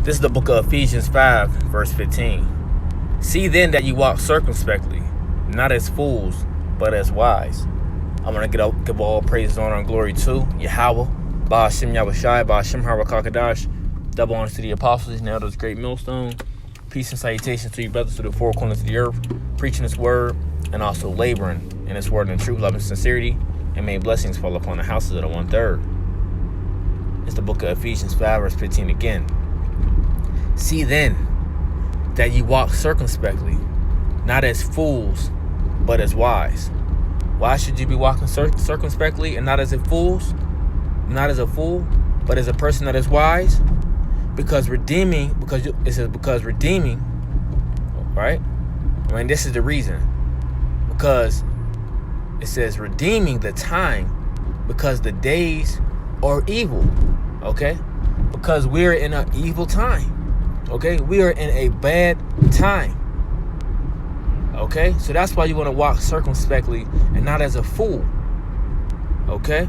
This is the book of Ephesians 5, verse 15. See then that you walk circumspectly, not as fools, but as wise. I'm going to give all praise, honor, and glory to Yahweh, Ba'ashem Yahushai, Ba'ashem Harakakadash. Double honors to the apostles, now those great millstone. Peace and salutations to you brothers to the four corners of the earth, preaching this word, and also laboring in this word in truth, love, and sincerity, and may blessings fall upon the houses of the 1/3. It's the book of Ephesians 5, verse 15 again. See then that you walk circumspectly, not as fools, but as wise. Why should you be walking circumspectly and not as a fool, but as a person that is wise? Because redeeming, right? I mean, this is the reason. Because it says redeeming the time, because the days are evil, okay? Because we're in an evil time, okay? We are in a bad time, okay? So that's why you want to walk circumspectly and not as a fool, okay?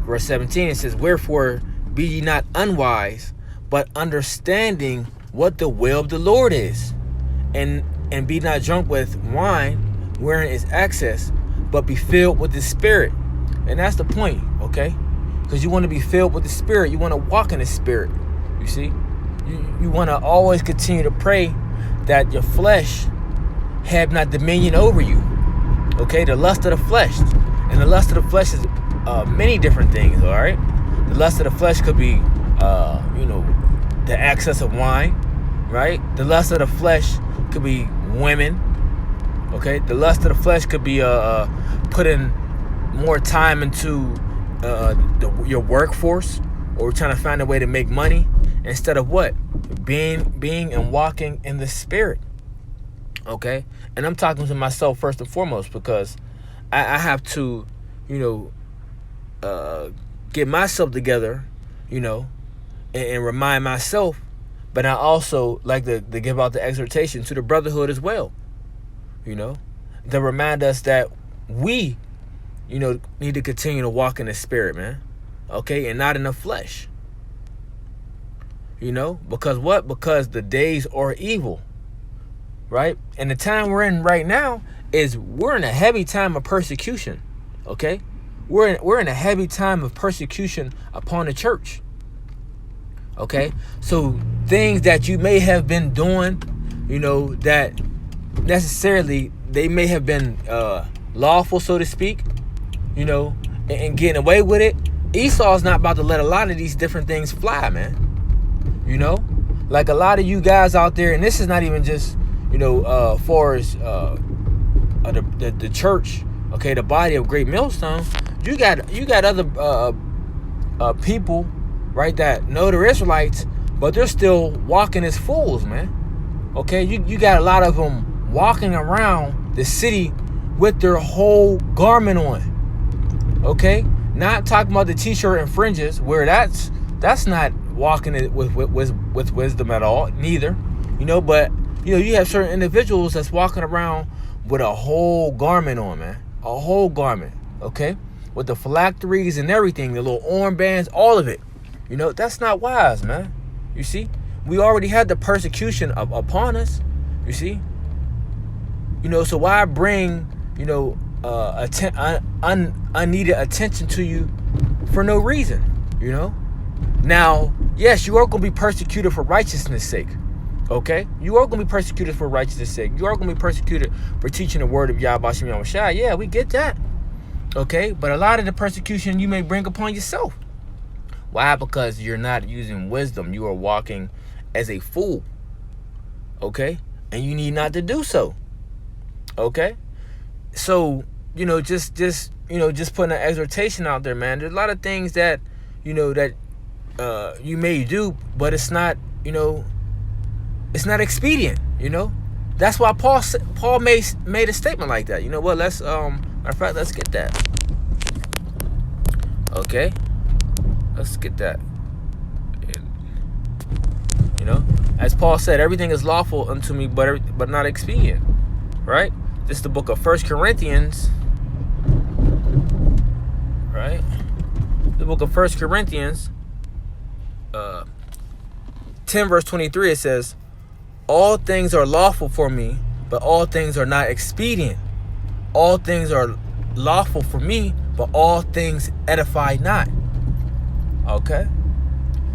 Verse 17, it says, wherefore be ye not unwise, but understanding what the will of the Lord is. And be not drunk with wine, wherein is excess, but be filled with the Spirit. And that's the point, okay? Because you want to be filled with the Spirit. You want to walk in the Spirit, you see? You want to always continue to pray that your flesh have not dominion over you, okay? The lust of the flesh. And the lust of the flesh is many different things, all right? The lust of the flesh could be, the excess of wine, right? The lust of the flesh could be women, okay? The lust of the flesh could be putting more time into your workforce, or trying to find a way to make money instead of what? Being and walking in the Spirit, okay? And I'm talking to myself first and foremost, because I have to, get myself together, and remind myself. But I also like to give out the exhortation to the brotherhood as well, to remind us that we, need to continue to walk in the Spirit, man, okay, and not in the flesh, because what? Because the days are evil, right? And the time we're in right now we're in a heavy time of persecution, okay? We're in a heavy time of persecution upon the church. Okay, so things that you may have been doing, that necessarily they may have been lawful, so to speak, and getting away with it. Esau's not about to let a lot of these different things fly, man. Like a lot of you guys out there, and this is not even just, far as the church, okay, the body of Great Millstone. You got other people, right, that know they're Israelites, but they're still walking as fools, man. Okay, you got a lot of them walking around the city with their whole garment on. Okay, not talking about the t-shirt and fringes, where that's not walking it with wisdom at all, neither. But you have certain individuals that's walking around with a whole garment on, man, a whole garment. Okay, with the phylacteries and everything, the little armbands, all of it. That's not wise, man. You see, we already had the persecution upon us. You see, so why bring, unneeded attention to you for no reason? Now, yes, you are going to be persecuted for righteousness' sake. Okay, you are going to be persecuted for righteousness' sake. You are going to be persecuted for teaching the word of Yahweh Shem Yahushai. Yeah, we get that. Okay, but a lot of the persecution you may bring upon yourself. Why? Because you're not using wisdom. You are walking as a fool. Okay? And you need not to do so. Okay? So, just putting an exhortation out there, man. There's a lot of things that, that you may do, but it's not, it's not expedient, That's why Paul made a statement like that. Let's matter of fact, let's get that. Okay? Let's get that. As Paul said, everything is lawful unto me, but not expedient. Right? This is the book of 1 Corinthians. Right? The book of 1 Corinthians, 10 verse 23, it says, all things are lawful for me, but all things are not expedient. All things are lawful for me, but all things edify not. Okay?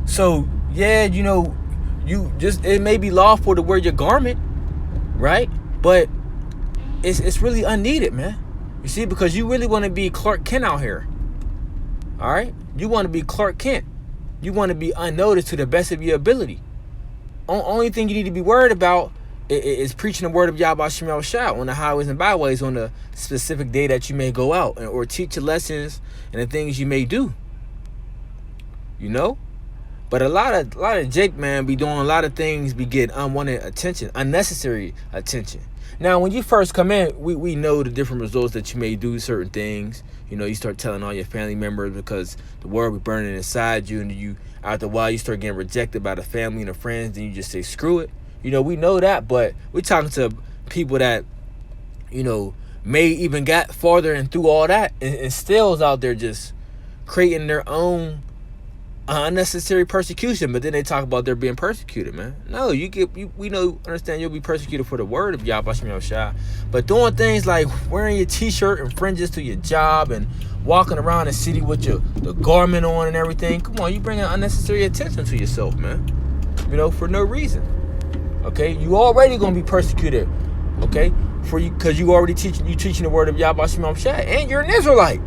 So, yeah, it may be lawful to wear your garment, right? But it's really unneeded, man. You see, because you really want to be Clark Kent out here. All right? You want to be Clark Kent. You want to be unnoticed to the best of your ability. Only thing you need to be worried about is preaching the word of Yahweh Shem Yahushua on the highways and byways on the specific day that you may go out, or teach your lessons and the things you may do. But a lot of Jake, man, be doing a lot of things, be getting unwanted attention, unnecessary attention. Now, when you first come in, we know the different results that you may do certain things. You start telling all your family members because the word be burning inside you, and after a while you start getting rejected by the family and the friends, and you just say screw it. We know that, but we're talking to people that may even got farther and through all that, and still is out there just creating their own unnecessary persecution. But then they talk about they're being persecuted, man. No, understand you'll be persecuted for the word of Yahweh Shem Yahushua, but doing things like wearing your t-shirt and fringes to your job and walking around the city with the garment on and everything, come on, you bringing unnecessary attention to yourself, man, for no reason. Okay, you already gonna be persecuted, okay, for you, because you already teaching the word of Yahweh Shem Yahushua, and you're an Israelite.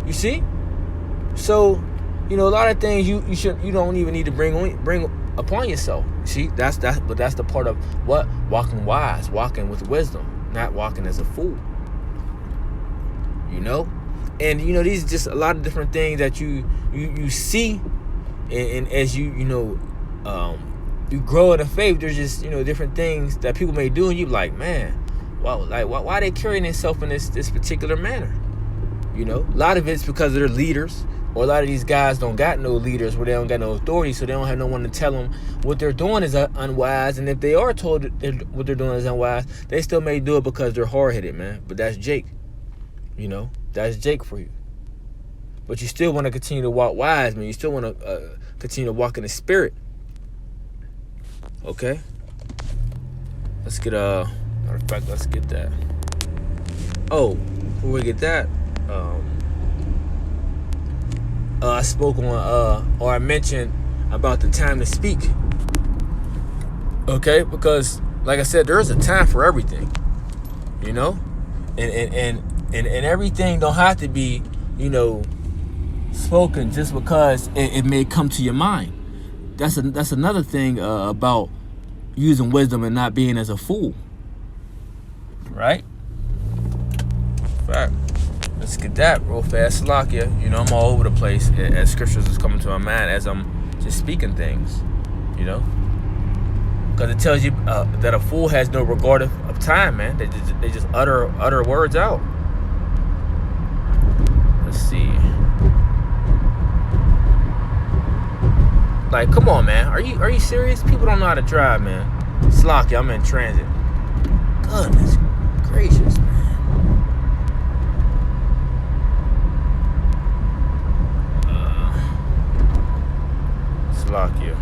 You see, so a lot of things you don't even need to bring upon yourself. See, but that's the part of what walking wise, walking with wisdom, not walking as a fool. And these are just a lot of different things that you see, and as you grow in the faith, there's just different things that people may do, and you be like, man, wow, like why they carrying themselves in this particular manner? A lot of it's because of their leaders. Or a lot of these guys don't got no leaders, where they don't got no authority, so they don't have no one to tell them what they're doing is unwise. And if they are told what they're doing is unwise, they still may do it because they're hard-headed, man. But that's Jake. That's Jake for you. But you still want to continue to walk wise, man. You still want to continue to walk in the spirit. Okay? Let's get, matter of fact, let's get that. Oh, before we get that, I spoke on, or I mentioned about the time to speak. Okay, because like I said, there is a time for everything. And everything don't have to be, spoken just because it may come to your mind. That's another thing about using wisdom and not being as a fool. Right? Fact. Let's get that real fast. Salakia. I'm all over the place as scriptures is coming to my mind as I'm just speaking things. Because it tells you that a fool has no regard of time, man. They just utter words out. Let's see. Like, come on, man. Are you serious? People don't know how to drive, man. Salakia, I'm in transit. Goodness gracious, man. Salakia.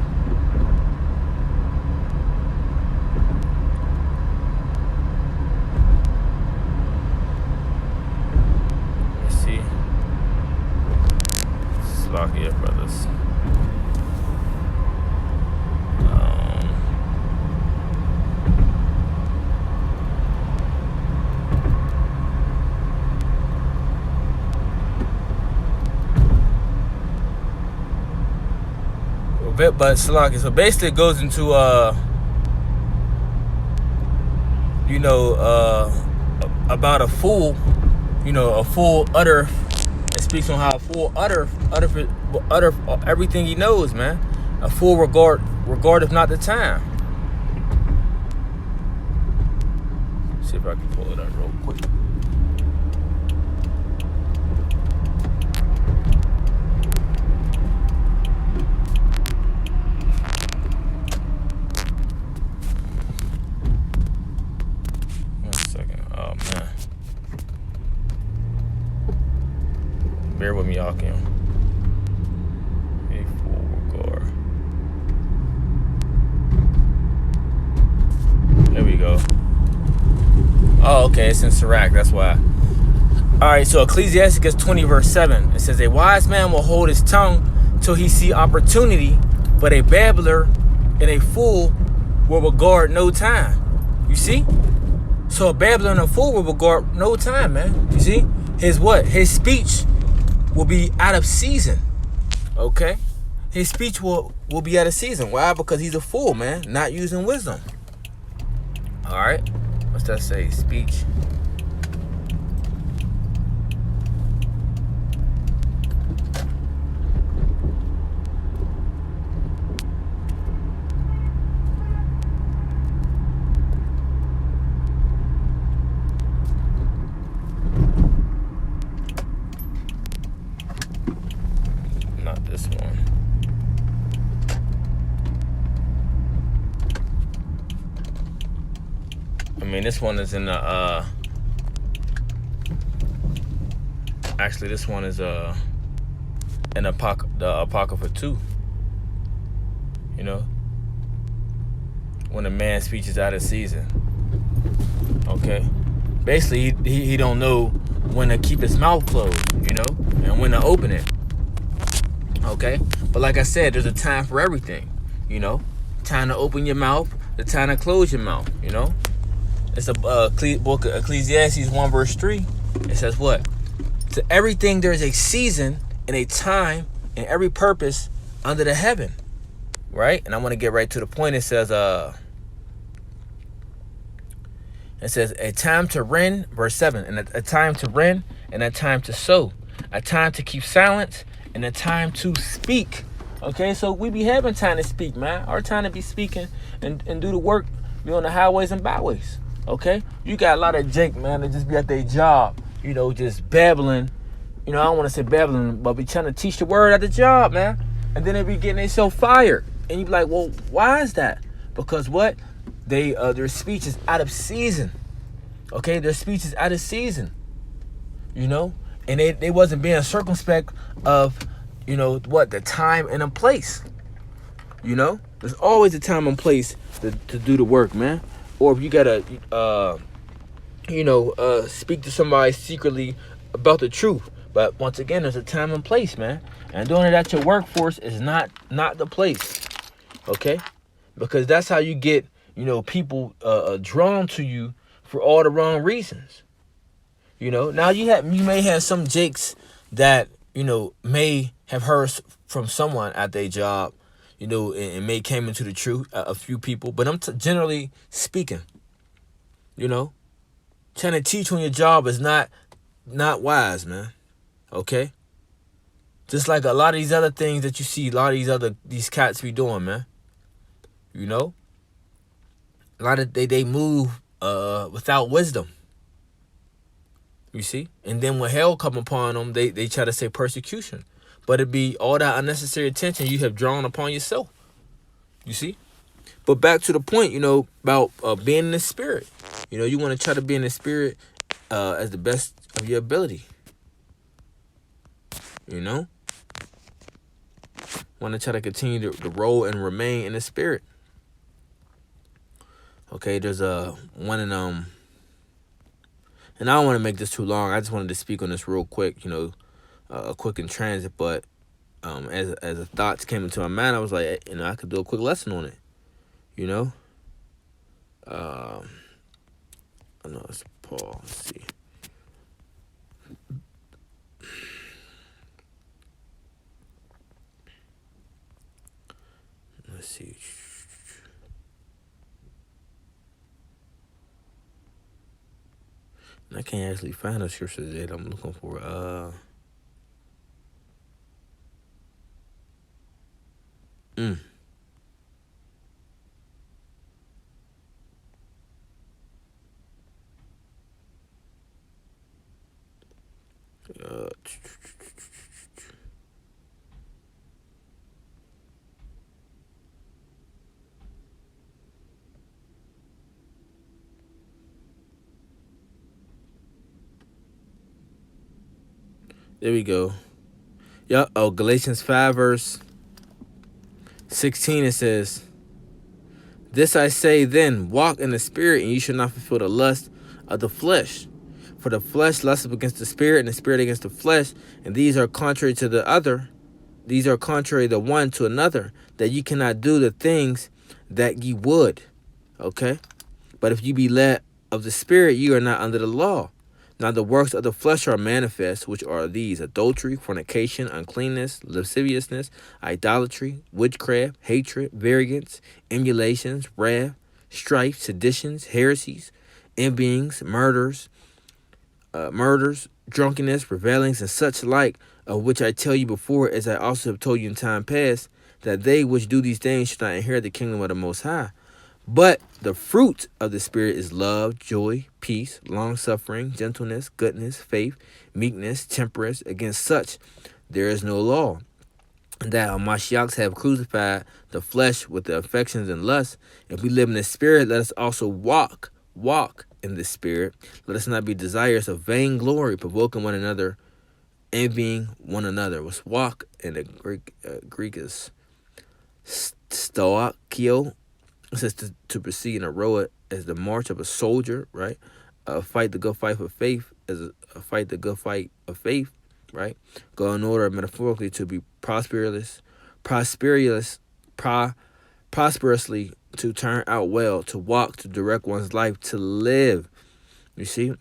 Let's see. Salakia, brothers. But Salaki, so basically it goes into about a fool, a fool utter. It speaks on how a fool utter everything he knows, man. A fool regardeth not the time. Let's see if I can pull it up real quick. Bear with me, y'all. A full regard. Oh, okay, it's in Sirach. That's why. All right, so Ecclesiasticus 20 verse 7. It says, a wise man will hold his tongue till he see opportunity, but a babbler and a fool will regard no time. You see? So a babbler and a fool will regard no time, man. You see? His what? His speech will be out of season. Okay? His speech will be out of season. Why? Because he's a fool, man. Not using wisdom. All right? What's that say? Speech. Not this one. I mean, this one is in the actually this one is in the Apocrypha 2. You know, when a man's speech is out of season. Okay, basically he don't know when to keep his mouth closed, you know, and when to open it. Okay, but like I said, there's a time for everything. You know, time to open your mouth, the time to close your mouth. You know, it's a book of Ecclesiastes 1 verse 3. It says what? To everything there's a season and a time and every purpose under the heaven. Right? And I want to get right to the point. It says a time to rend, verse 7, and a time to rend and a time to sow, a time to keep silence and a time to speak. Okay, so we be having time to speak, man. Our time to be speaking and do the work, be on the highways and byways. Okay, you got a lot of Jake, man, that just be at their job, you know, just babbling. You know, I don't want to say babbling, but be trying to teach the word at the job, man. And then they be getting themselves fired. And you be like, well, why is that? Because what? Their speech is out of season. Okay, their speech is out of season. You know, and they wasn't being circumspect of, you know, what, the time and a place. You know, there's always a time and place to do the work, man. Or if you gotta, speak to somebody secretly about the truth. But once again, there's a time and place, man. And doing it at your workforce is not the place. Okay, because that's how you get, you know, people drawn to you for all the wrong reasons. You know, now you may have some jakes that, you know, may have heard from someone at their job, you know, and may came into the truth, a few people. But I'm generally speaking, you know, trying to teach on your job is not wise, man. Okay, just like a lot of these other things that you see, a lot of these cats be doing, man. You know, a lot of they move without wisdom. You see, and then when hell come upon them, they try to say persecution, but it be all that unnecessary attention you have drawn upon yourself. You see, but back to the point, you know, about being in the spirit. You know, you want to try to be in the spirit as the best of your ability. You know, want to try to continue to roll and remain in the spirit. Okay, there's one in and I don't want to make this too long. I just wanted to speak on this real quick, you know, quick in transit. But as the thoughts came into my mind, I was like, you know, I could do a quick lesson on it. You know, I know it's Paul. Let's see. Let's see. I can't actually find a scripture that I'm looking for. There we go. Yep. Oh, Galatians 5 verse 16. It says, "This I say then, walk in the spirit, and you shall not fulfill the lust of the flesh. For the flesh lusts against the spirit, and the spirit against the flesh, and these are contrary to the other. These are contrary the one to another, that ye cannot do the things that ye would. Okay? But if you be led of the spirit, you are not under the law. Now the works of the flesh are manifest, which are these: adultery, fornication, uncleanness, lasciviousness, idolatry, witchcraft, hatred, variance, emulations, wrath, strife, seditions, heresies, envyings, murders, drunkenness, revelings, and such like, of which I tell you before, as I also have told you in time past, that they which do these things should not inherit the kingdom of the Most High. But the fruit of the Spirit is love, joy, peace, long-suffering, gentleness, goodness, faith, meekness, temperance. Against such there is no law. And that Mashiachs have crucified the flesh with the affections and lusts. If we live in the Spirit, let us also walk in the Spirit. Let us not be desirous of vainglory, provoking one another, envying one another. What's walk in the Greek is stoikio. It says to proceed in a row as the march of a soldier, right? Fight the good fight of faith as a fight the good fight of faith, right? Go in order metaphorically to be prosperously, to turn out well, to walk, to direct one's life, to live. You see?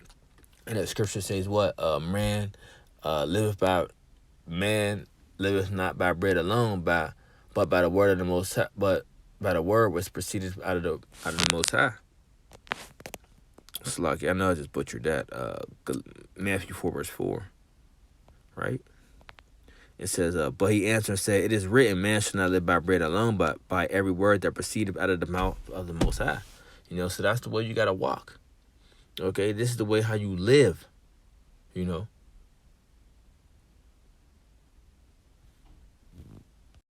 And that scripture says what? Man liveth not by bread alone, but by the word of the Most High, but by the word which proceeded out of the Most High. It's like, I know I just butchered that. Matthew 4 verse 4, right? It says, but he answered and said, it is written, man shall not live by bread alone, but by every word that proceeded out of the mouth of the Most High. So that's the way you gotta walk. Okay, this is the way how you live.